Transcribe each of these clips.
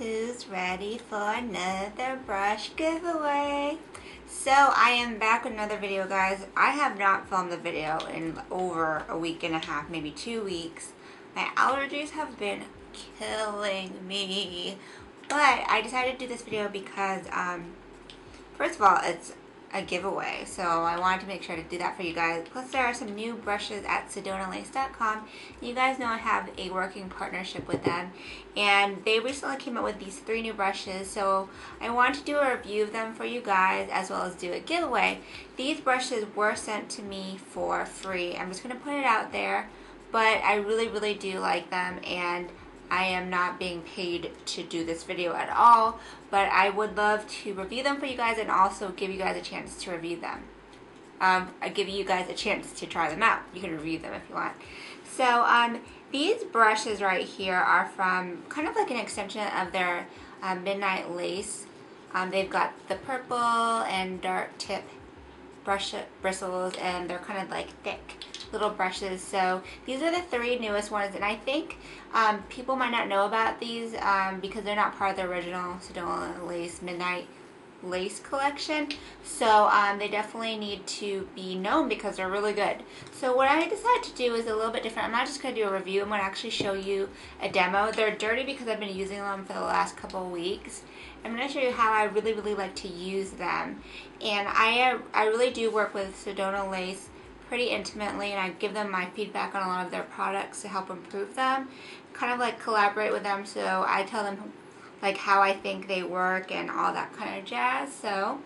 Who's ready for another brush giveaway? So I am back with another video, guys. I have not filmed a video in over a week and a half, maybe 2 weeks. My allergies have been killing me, but I decided to do this video because first of all, it's a giveaway, so I wanted to make sure to do that for you guys. Plus there are some new brushes at SedonaLace.com. You guys know I have a working partnership with them, and they recently came out with these 3 new brushes, so I wanted to do a review of them for you guys as well as do a giveaway. These brushes were sent to me for free. I'm just going to put it out there, but I really do like them, and I am not being paid to do this video at all, but I would love to review them for you guys and also give you guys a chance to review them. I give you guys a chance to try them out. You can review them if you want. So these brushes right here are from kind of like an extension of their Midnight Lace. They've got the purple and dark tip bristles, and they're kind of like thick little brushes. So these are the 3 newest ones, and I think people might not know about these because they're not part of the original Sedona Lace Midnight Lace collection. So they definitely need to be known because they're really good. So what I decided to do is a little bit different. I'm not just going to do a review. I'm going to actually show you a demo. They're dirty because I've been using them for the last couple of weeks. I'm going to show you how I really like to use them. And I really do work with Sedona Lace pretty intimately, and I give them my feedback on a lot of their products to help improve them. Kind of like collaborate with them, so I tell them like how I think they work and all that kind of jazz. So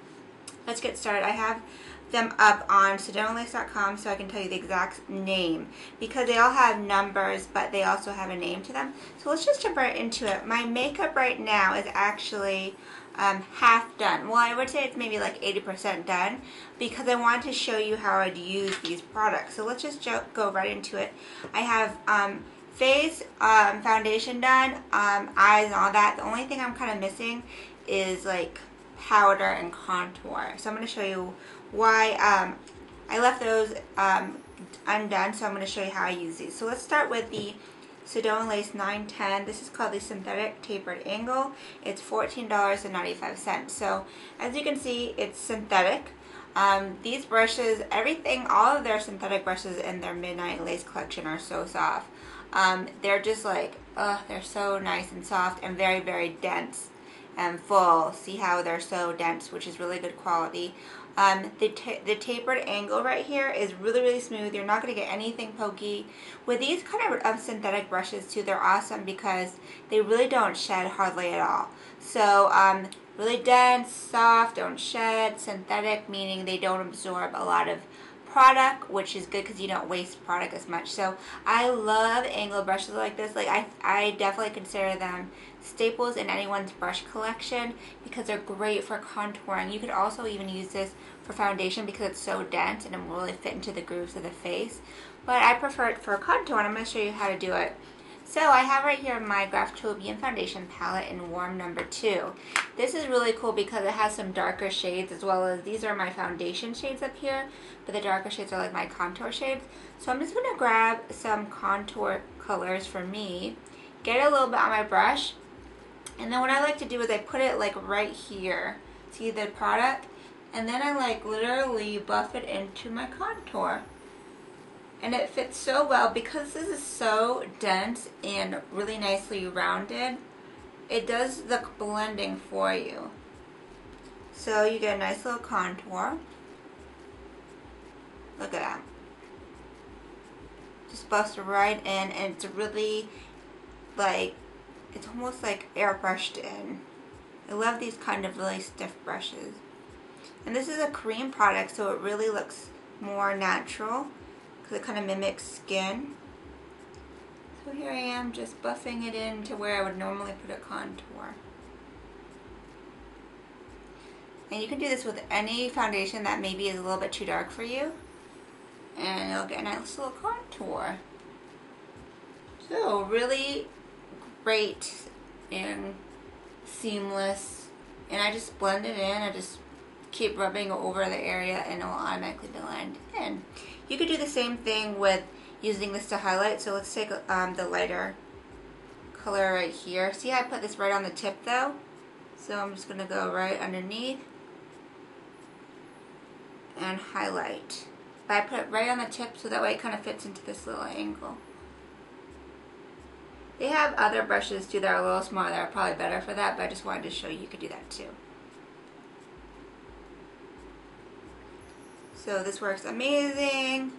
let's get started. I have them up on SedonaLace.com so I can tell you the exact name, because they all have numbers but they also have a name to them. So let's just jump right into it. My makeup right now is actually half done. Well, I would say it's maybe like 80% done, because I want to show you how I'd use these products. So let's just go right into it. I have face, foundation done, eyes and all that. The only thing I'm kind of missing is like powder and contour. So I'm going to show you why I left those undone. So I'm going to show you how I use these. So let's start with the Sedona Lace 910. This is called the Synthetic Tapered Angle. It's $14.95. So as you can see, it's synthetic. These brushes, all of their synthetic brushes in their Midnight Lace collection are so soft. They're just like, they're so nice and soft and very dense and full. See how they're so dense, which is really good quality. The tapered angle right here is really smooth. You're not going to get anything pokey. With these kind of synthetic brushes too, they're awesome because they really don't shed hardly at all. So really dense, soft, don't shed. Synthetic meaning they don't absorb a lot of product, which is good because you don't waste product as much. So I love angle brushes like this. Like I definitely consider them staples in anyone's brush collection because they're great for contouring. You could also even use this for foundation because it's so dense and it will really fit into the grooves of the face. But I prefer it for contour, and I'm going to show you how to do it. So I have right here my Graftobian foundation palette in warm number 2. This is really cool because it has some darker shades, as well as these are my foundation shades up here, but the darker shades are like my contour shades. So I'm just going to grab some contour colors for me, get a little bit on my brush, and then what I like to do is I put it like right here. See the product? And then I like literally buff it into my contour. And it fits so well because this is so dense and really nicely rounded. It does the blending for you. So you get a nice little contour. Look at that. Just buffs right in, and it's really like, it's almost like airbrushed in. I love these kind of really stiff brushes. And this is a cream product, so it really looks more natural. It kind of mimics skin. So here I am just buffing it into where I would normally put a contour. And you can do this with any foundation that maybe is a little bit too dark for you, and you'll get a nice little contour. So really great and seamless. And I just blend it in. I just keep rubbing over the area and it will automatically blend in. You could do the same thing with using this to highlight. So let's take the lighter color right here. See how I put this right on the tip though? So I'm just going to go right underneath and highlight. But I put it right on the tip so that way it kind of fits into this little angle. They have other brushes too that are a little smaller that are probably better for that, but I just wanted to show you could do that too. So this works amazing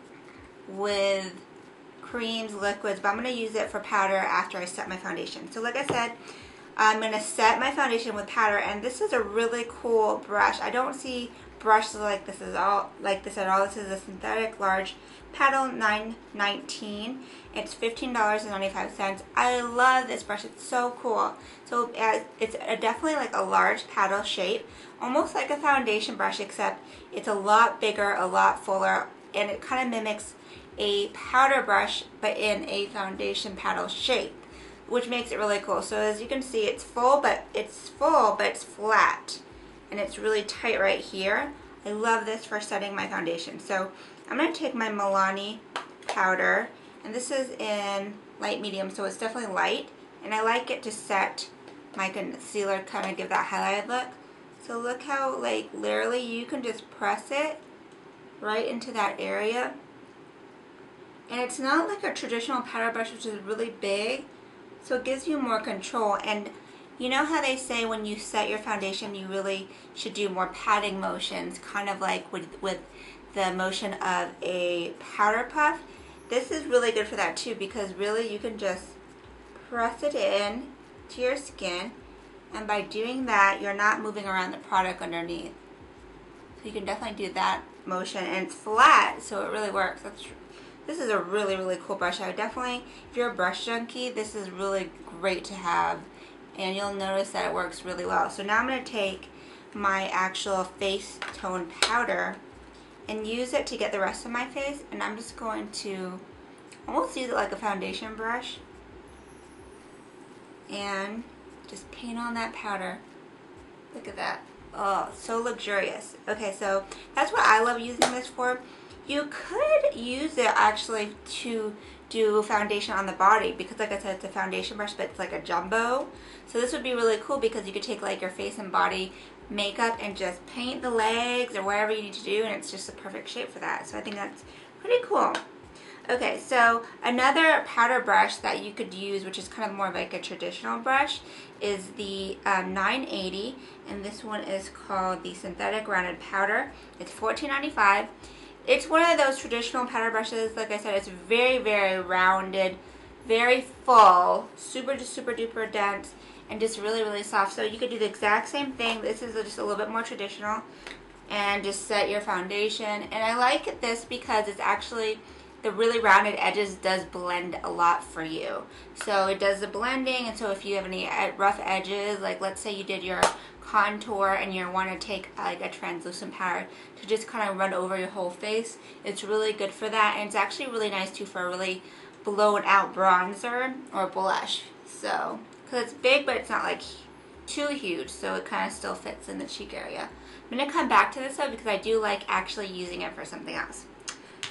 with creams, liquids, but I'm going to use it for powder after I set my foundation. So like I said, I'm going to set my foundation with powder, and this is a really cool brush. I don't see brushes like this at all. This is a synthetic large paddle 919. It's $15.95. I love this brush. It's so cool. So it's definitely like a large paddle shape, almost like a foundation brush, except it's a lot bigger, a lot fuller, and it kind of mimics a powder brush but in a foundation paddle shape, which makes it really cool. So as you can see, it's full, but it's flat, and it's really tight right here. I love this for setting my foundation. So I'm going to take my Milani powder, and this is in light medium, so it's definitely light, and I like it to set my concealer, kind of give that highlighted look. So look how, like, literally you can just press it right into that area. And it's not like a traditional powder brush, which is really big, so it gives you more control. And you know how they say when you set your foundation, you really should do more patting motions, kind of like with the motion of a powder puff. This is really good for that too, because really you can just press it in to your skin, and by doing that, you're not moving around the product underneath. So you can definitely do that motion, and it's flat, so it really works. This is a really, really cool brush. I would definitely, if you're a brush junkie, this is really great to have, and you'll notice that it works really well. So now I'm going to take my actual face tone powder and use it to get the rest of my face, and I'm just going to almost use it like a foundation brush and just paint on that powder. Look at that. Oh, so luxurious. Okay, so that's what I love using this for. You could use it actually to do foundation on the body, because like I said, it's a foundation brush, but it's like a jumbo. So this would be really cool, because you could take like your face and body makeup and just paint the legs or whatever you need to do, and it's just a perfect shape for that. So I think that's pretty cool. Okay, so another powder brush that you could use, which is kind of more like a traditional brush, is the 980, and this one is called the Synthetic Rounded Powder. It's $14.95. It's one of those traditional powder brushes. Like I said, it's very, very rounded, very full, super duper dense, and just really, really soft. So you could do the exact same thing. This is just a little bit more traditional, and just set your foundation. And I like this because it's actually, the really rounded edges does blend a lot for you. So it does the blending, and so if you have any rough edges, like let's say you did your contour and you want to take like a translucent powder to just kind of run over your whole face, it's really good for that. And it's actually really nice too for a really blown out bronzer or blush. So, because it's big but it's not like too huge, so it kind of still fits in the cheek area. I'm going to come back to this though, because I do like actually using it for something else.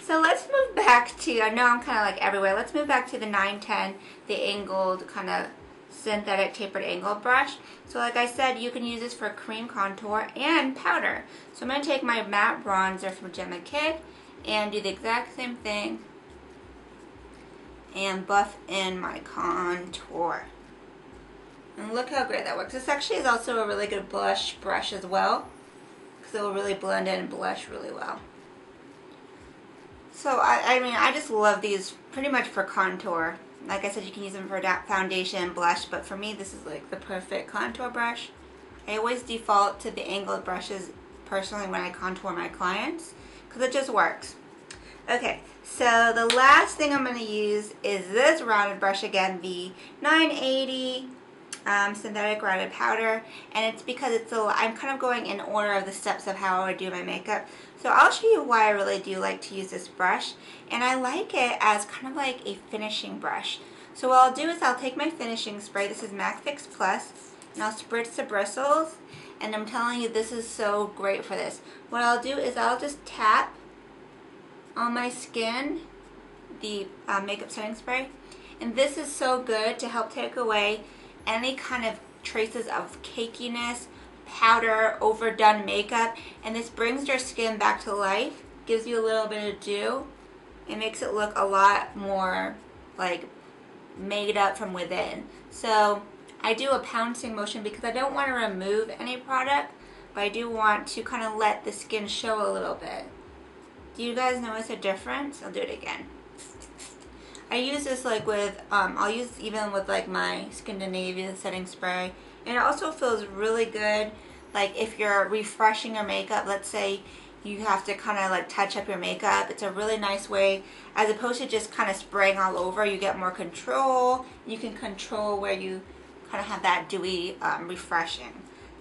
So let's move back to, I know I'm kind of like everywhere, let's move back to the 910, the angled kind of synthetic tapered angled brush. So like I said, you can use this for cream contour and powder. So I'm going to take my matte bronzer from Gemma Kid and do the exact same thing and buff in my contour. And look how great that works. This actually is also a really good blush brush as well, because it will really blend in and blush really well. So I mean, I just love these pretty much for contour. Like I said, you can use them for foundation, blush, but for me this is like the perfect contour brush. I always default to the angled brushes personally when I contour my clients, because it just works. Okay, so the last thing I'm going to use is this rounded brush again, the 980 synthetic rounded powder, and it's because it's I'm kind of going in order of the steps of how I would do my makeup. So I'll show you why I really do like to use this brush, and I like it as kind of like a finishing brush. So what I'll do is I'll take my finishing spray, this is MAC Fix Plus, and I'll spritz the bristles, and I'm telling you this is so great for this. What I'll do is I'll just tap on my skin the makeup setting spray, And this is so good to help take away any kind of traces of cakiness, powder, overdone makeup. And this brings your skin back to life, gives you a little bit of dew. It makes it look a lot more like made up from within. So I do a pouncing motion because I don't want to remove any product, but I do want to kind of let the skin show a little bit. Do you guys notice a difference? I'll do it again. I use this like with, I'll use even with like my Scandinavia setting spray. And it also feels really good, like if you're refreshing your makeup, let's say you have to kind of like touch up your makeup. It's a really nice way, as opposed to just kind of spraying all over. You get more control. You can control where you kind of have that dewy refreshing.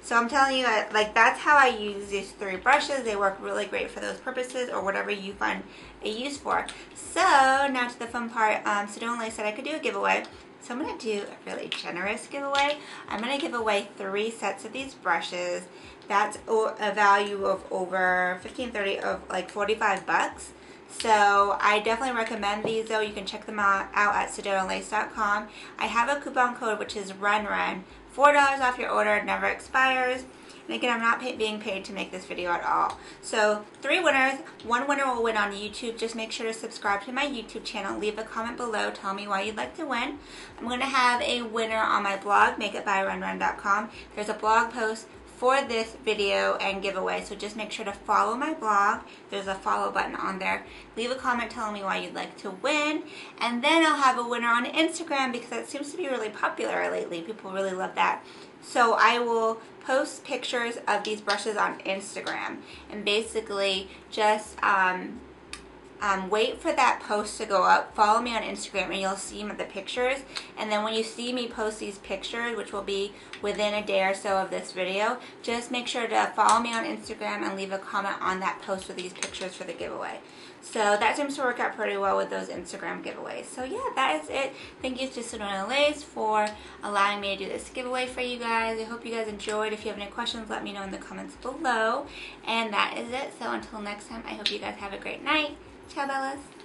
So I'm telling you, like that's how I use these 3 brushes. They work really great for those purposes or whatever you find a use for. So now to the fun part. Sedona Lace said I could do a giveaway. So I'm going to do a really generous giveaway. I'm going to give away 3 sets of these brushes. That's a value of over $15-30 of like 45 bucks. So I definitely recommend these though. You can check them out at sedonalace.com. I have a coupon code which is RUNRUN. $4 off your order. It never expires. And again, I'm not being paid to make this video at all. So 3 winners. 1 winner will win on YouTube. Just make sure to subscribe to my YouTube channel. Leave a comment below. Tell me why you'd like to win. I'm going to have a winner on my blog, makeitbyrunrun.com. There's a blog post for this video and giveaway, so just make sure to follow my blog. There's a follow button on there. Leave a comment telling me why you'd like to win, and then I'll have a winner on Instagram because that seems to be really popular lately. People really love that. So I will post pictures of these brushes on Instagram, and basically just wait for that post to go up. Follow me on Instagram and you'll see the pictures. And then when you see me post these pictures, which will be within a day or so of this video, just make sure to follow me on Instagram and leave a comment on that post with these pictures for the giveaway. So that seems to work out pretty well with those Instagram giveaways. So yeah, that is it. Thank you to Sedona Lace for allowing me to do this giveaway for you guys. I hope you guys enjoyed. If you have any questions, let me know in the comments below. And that is it. So until next time, I hope you guys have a great night. Ciao, Bellas.